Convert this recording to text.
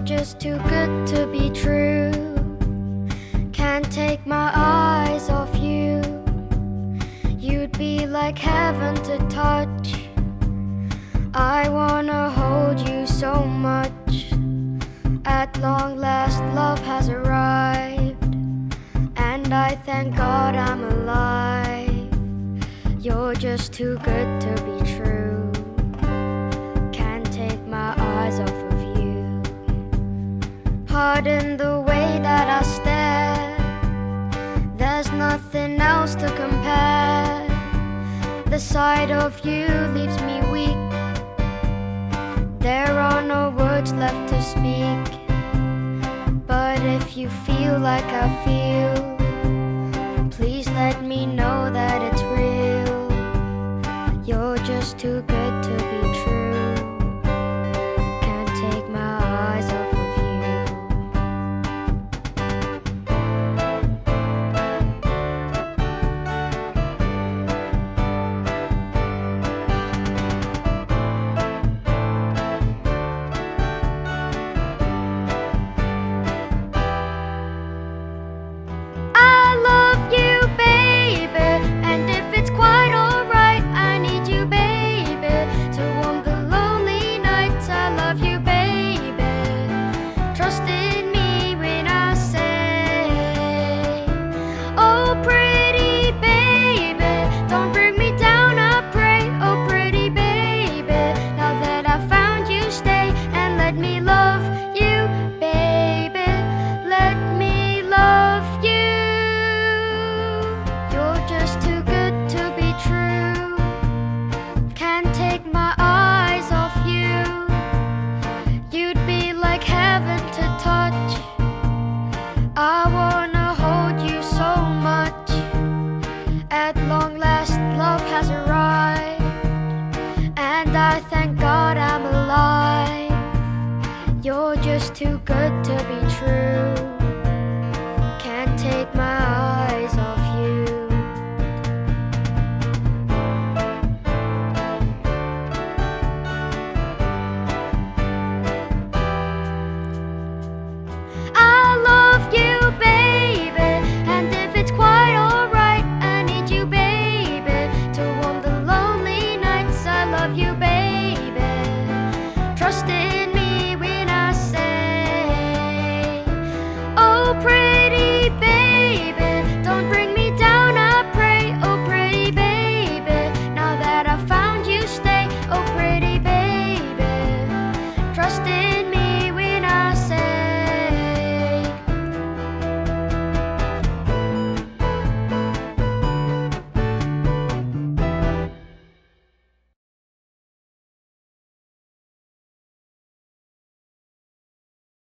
just too good to be true. Can't take my eyes off you. You'd be like heaven to touch. I wanna hold you so much. At long last love has arrived, and I thank God I'm alive. You're just too good to be true. Can't take my eyes off of you. Pardon the way that I stare. There's nothing else to compare. The sight of you leaves me weak. There are no words left to speak. But if you feel like I feel, please let me know that it's real. You're just too good to be true. Can't take my eyes off of you. I love you, baby, and if it's quite alright, I need you, baby, to warm the lonely nights. I love you, baby. Trust in me when I say, oh, pretty baby, don't bring me down, I pray. Oh, pretty baby, now that I found you, stay and let me love you, baby. Let me love you. You're just too good to be true. Can't take my eyes off you. You'd be like heaven to touch. I wanna hold you so much. At long last love has arrived, and I thank God I'm alive. You're just too good to be true.